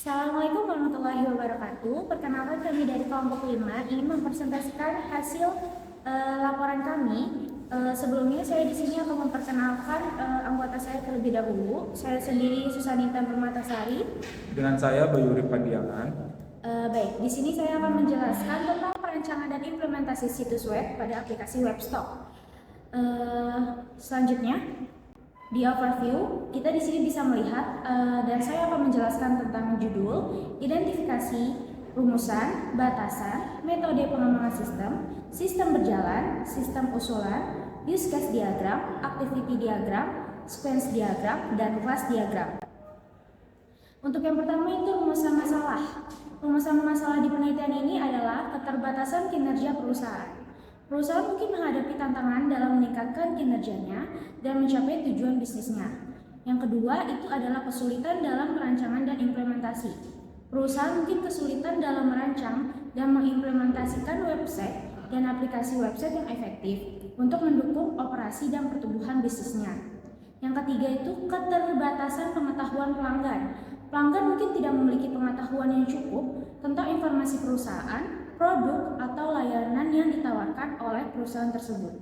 Assalamualaikum warahmatullahi wabarakatuh. Perkenalkan kami dari kelompok 5 ingin mempresentasikan hasil laporan kami. Sebelumnya saya di sini akan memperkenalkan anggota saya terlebih dahulu. Saya sendiri Susanita Permatasari. Dengan saya Bayu Urip Pandiangan. Baik, di sini saya akan menjelaskan tentang perancangan dan implementasi situs web pada aplikasi Webstock. Selanjutnya, di overview, kita di sini bisa melihat dan saya akan menjelaskan tentang judul, identifikasi, rumusan, batasan, metode pengembangan sistem berjalan, sistem usulan, use case diagram, activity diagram, sequence diagram, dan class diagram. Untuk yang pertama itu rumusan masalah. Rumusan masalah di penelitian ini adalah keterbatasan kinerja perusahaan. Perusahaan mungkin menghadapi tantangan dalam meningkatkan kinerjanya dan mencapai tujuan bisnisnya. Yang kedua itu adalah kesulitan dalam perancangan dan implementasi. Perusahaan mungkin kesulitan dalam merancang dan mengimplementasikan website dan aplikasi website yang efektif untuk mendukung operasi dan pertumbuhan bisnisnya. Yang ketiga itu keterbatasan pengetahuan pelanggan. Pelanggan mungkin tidak memiliki pengetahuan yang cukup tentang informasi perusahaan, produk, atau layanan yang ditawarkan oleh perusahaan tersebut.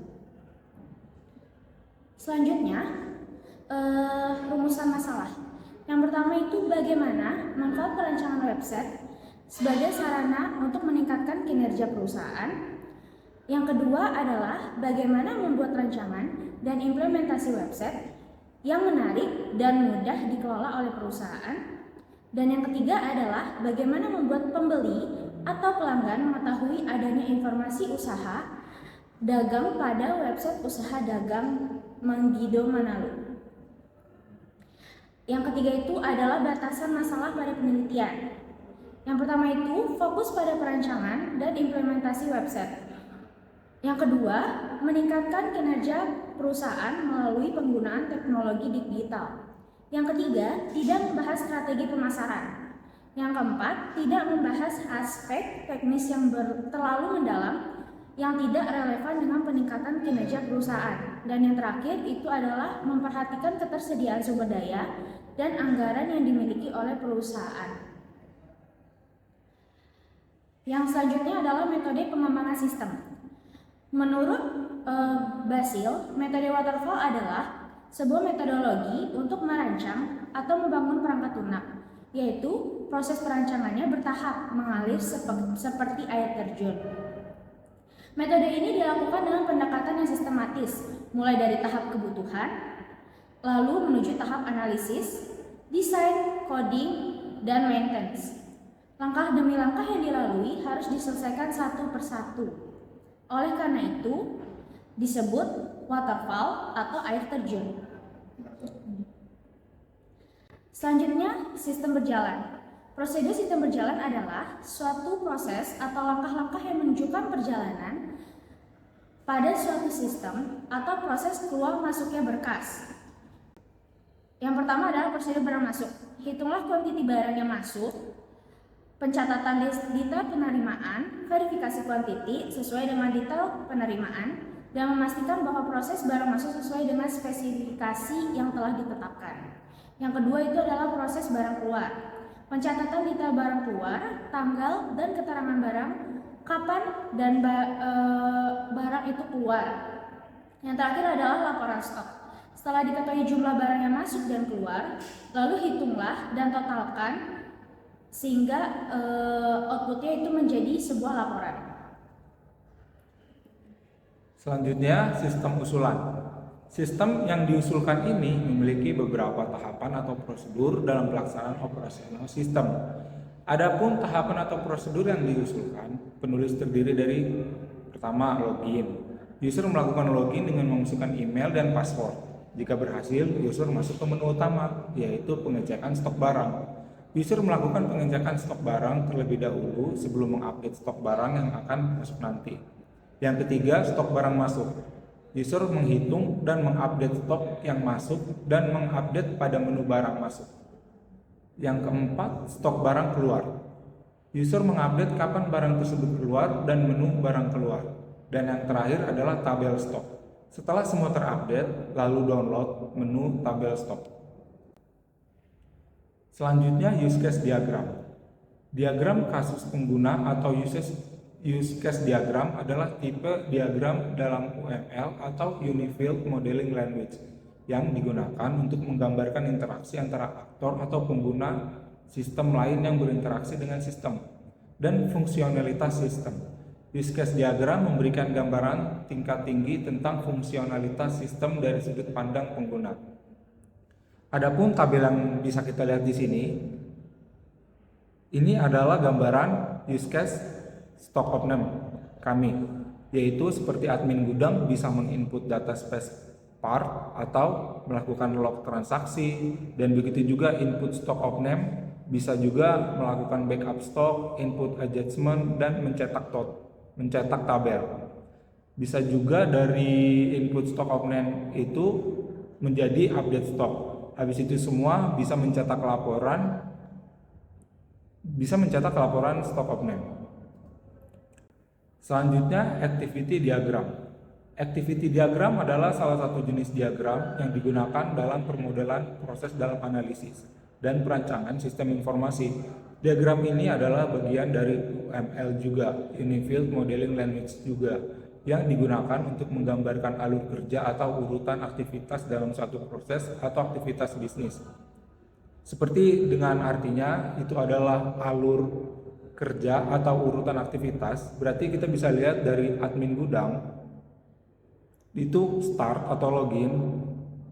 Selanjutnya, rumusan masalah. Yang pertama itu bagaimana manfaat perancangan website sebagai sarana untuk meningkatkan kinerja perusahaan. Yang kedua adalah bagaimana membuat rancangan dan implementasi website yang menarik dan mudah dikelola oleh perusahaan. Dan yang ketiga adalah bagaimana membuat pembeli atau pelanggan mengetahui adanya informasi usaha dagang pada website usaha dagang Manggido Manado. Yang ketiga itu adalah batasan masalah pada penelitian. Yang pertama itu fokus pada perancangan dan implementasi website. Yang kedua, meningkatkan kinerja perusahaan melalui penggunaan teknologi digital. Yang ketiga, tidak membahas strategi pemasaran. Yang keempat, tidak membahas aspek teknis yang terlalu mendalam yang tidak relevan dengan peningkatan kinerja perusahaan. Dan yang terakhir itu adalah memperhatikan ketersediaan sumber daya dan anggaran yang dimiliki oleh perusahaan. Yang selanjutnya adalah metode pengembangan sistem. Menurut Basil, metode waterfall adalah sebuah metodologi untuk merancang atau membangun perangkat lunak, yaitu proses perancangannya bertahap mengalir seperti air terjun. Metode ini dilakukan dengan pendekatan yang sistematis, mulai dari tahap kebutuhan, lalu menuju tahap analisis, desain, coding, dan maintenance. Langkah demi langkah yang dilalui harus diselesaikan satu persatu. Oleh karena itu, disebut waterfall atau air terjun. Selanjutnya, sistem berjalan. Prosedur sistem berjalan adalah suatu proses atau langkah-langkah yang menunjukkan perjalanan pada suatu sistem atau proses keluar masuknya berkas. Yang pertama adalah prosedur barang masuk. Hitunglah kuantiti barang yang masuk, pencatatan detail penerimaan, verifikasi kuantiti sesuai dengan detail penerimaan, dan memastikan bahwa proses barang masuk sesuai dengan spesifikasi yang telah ditetapkan. Yang kedua itu adalah proses barang keluar. Pencatatan detail barang keluar, tanggal dan keterangan barang, kapan dan barang itu keluar. Yang terakhir adalah laporan stok. Setelah diketahui jumlah barang yang masuk dan keluar, lalu hitunglah dan totalkan sehingga outputnya itu menjadi sebuah laporan. Selanjutnya, sistem usulan. Sistem yang diusulkan ini memiliki beberapa tahapan atau prosedur dalam pelaksanaan operasional sistem. Adapun tahapan atau prosedur yang diusulkan, penulis terdiri dari pertama, login. User melakukan login dengan memasukkan email dan password. Jika berhasil, user masuk ke menu utama, yaitu pengecekan stok barang. User melakukan pengecekan stok barang terlebih dahulu sebelum mengupdate stok barang yang akan masuk nanti. Yang ketiga, stok barang masuk. User menghitung dan mengupdate stok yang masuk dan mengupdate pada menu barang masuk. Yang keempat, stok barang keluar. User mengupdate kapan barang tersebut keluar dan menu barang keluar. Dan yang terakhir adalah tabel stok. Setelah semua terupdate, lalu download menu tabel stok. Selanjutnya use case diagram. Diagram kasus pengguna atau use case diagram adalah tipe diagram dalam UML atau Unified Modeling Language yang digunakan untuk menggambarkan interaksi antara aktor atau pengguna sistem lain yang berinteraksi dengan sistem dan fungsionalitas sistem. Use case diagram memberikan gambaran tingkat tinggi tentang fungsionalitas sistem dari sudut pandang pengguna. Adapun tabel yang bisa kita lihat di sini, ini adalah gambaran use case stock of name kami, yaitu seperti admin gudang bisa menginput data space part atau melakukan log transaksi, dan begitu juga input stock of name bisa juga melakukan backup stok, input adjustment, dan mencetak tabel. Bisa juga dari input stock of name itu menjadi update stock. Habis itu semua bisa mencetak laporan stock of name. Selanjutnya activity diagram. Activity diagram adalah salah satu jenis diagram yang digunakan dalam permodelan proses dalam analisis dan perancangan sistem informasi. Diagram ini adalah bagian dari UML juga, Unified Modeling Language juga, yang digunakan untuk menggambarkan alur kerja atau urutan aktivitas dalam suatu proses atau aktivitas bisnis. Seperti dengan artinya itu adalah alur kerja atau urutan aktivitas, berarti kita bisa lihat dari admin gudang itu start atau login,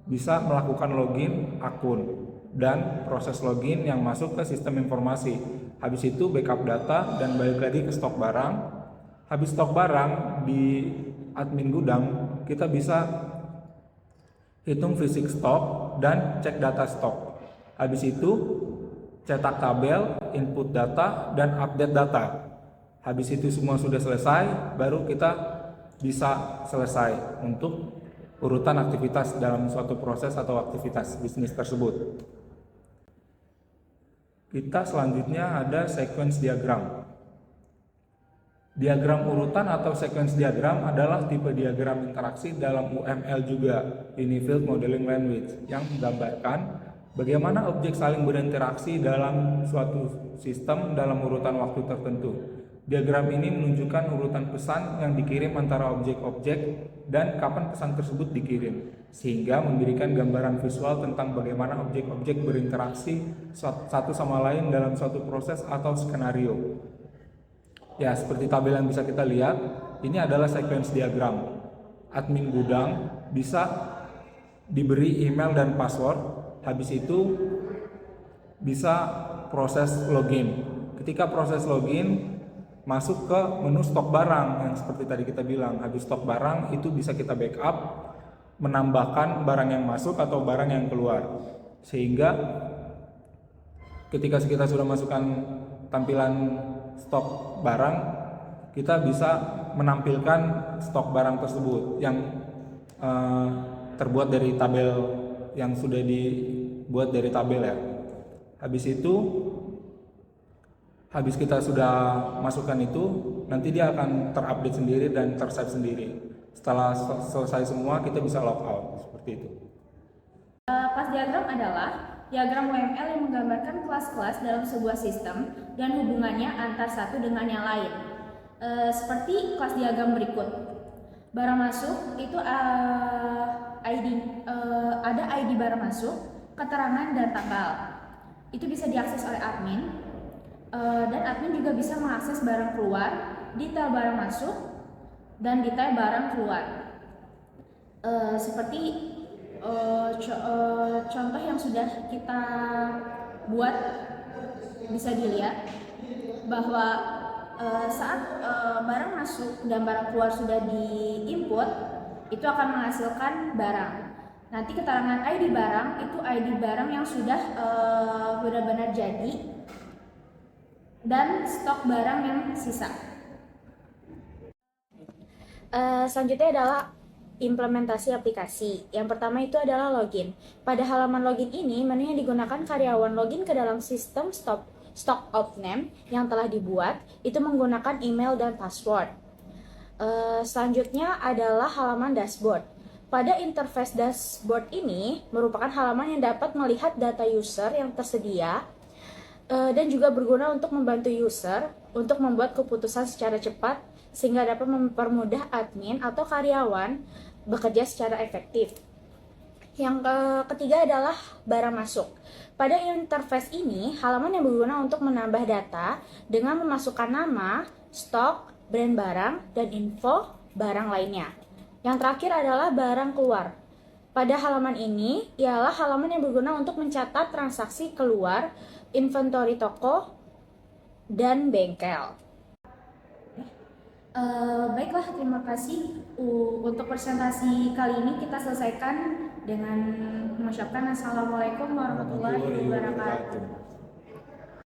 bisa melakukan login akun dan proses login yang masuk ke sistem informasi. Habis itu backup data dan balik lagi ke stok barang. Habis stok barang di admin gudang, kita bisa hitung fisik stok dan cek data stok. Habis itu cetak tabel, input data, dan update data. Habis itu semua sudah selesai, baru kita bisa selesai untuk urutan aktivitas dalam suatu proses atau aktivitas bisnis tersebut. Kita selanjutnya ada sequence diagram. Diagram urutan atau sequence diagram adalah tipe diagram interaksi dalam UML juga, Unified Modeling Language, yang menggambarkan bagaimana objek saling berinteraksi dalam suatu sistem dalam urutan waktu tertentu. Diagram ini menunjukkan urutan pesan yang dikirim antara objek-objek dan kapan pesan tersebut dikirim, sehingga memberikan gambaran visual tentang bagaimana objek-objek berinteraksi satu sama lain dalam suatu proses atau skenario. Ya, seperti tabel yang bisa kita lihat, ini adalah sequence diagram. Admin gudang bisa diberi email dan password, habis itu bisa proses login. Ketika proses login, masuk ke menu stok barang yang seperti tadi kita bilang. Habis stok barang itu bisa kita backup, menambahkan barang yang masuk atau barang yang keluar, sehingga ketika kita sudah masukkan tampilan stok barang, kita bisa menampilkan stok barang tersebut yang terbuat dari tabel yang sudah dibuat dari tabel ya. Habis kita sudah masukkan itu, nanti dia akan terupdate sendiri dan tersave sendiri. Setelah selesai semua, kita bisa log out seperti itu. Kelas diagram adalah diagram UML yang menggambarkan kelas-kelas dalam sebuah sistem dan hubungannya antar satu dengan yang lain. Seperti kelas diagram berikut. Barang masuk itu ada ID barang masuk, keterangan dan tanggal. Itu bisa diakses oleh admin. Dan admin juga bisa mengakses barang keluar, detail barang masuk, dan detail barang keluar. Seperti contoh yang sudah kita buat, bisa dilihat bahwa saat barang masuk dan barang keluar sudah diinput, itu akan menghasilkan barang. Nanti keterangan ID barang itu ID barang yang sudah benar-benar jadi, dan stok barang yang sisa. Selanjutnya adalah implementasi aplikasi. Yang pertama itu adalah login. Pada halaman login ini, menu yang digunakan karyawan login ke dalam sistem stock of name yang telah dibuat itu menggunakan email dan password. Selanjutnya adalah halaman dashboard. Pada interface dashboard ini merupakan halaman yang dapat melihat data user yang tersedia dan juga berguna untuk membantu user untuk membuat keputusan secara cepat sehingga dapat mempermudah admin atau karyawan bekerja secara efektif. Yang ketiga adalah barang masuk. Pada interface ini, halaman yang berguna untuk menambah data dengan memasukkan nama, stok, brand barang, dan info barang lainnya. Yang terakhir adalah barang keluar. Pada halaman ini ialah halaman yang berguna untuk mencatat transaksi keluar, inventory toko, dan bengkel. Baiklah, terima kasih. Untuk presentasi kali ini kita selesaikan dengan mengucapkan Assalamualaikum warahmatullahi wabarakatuh.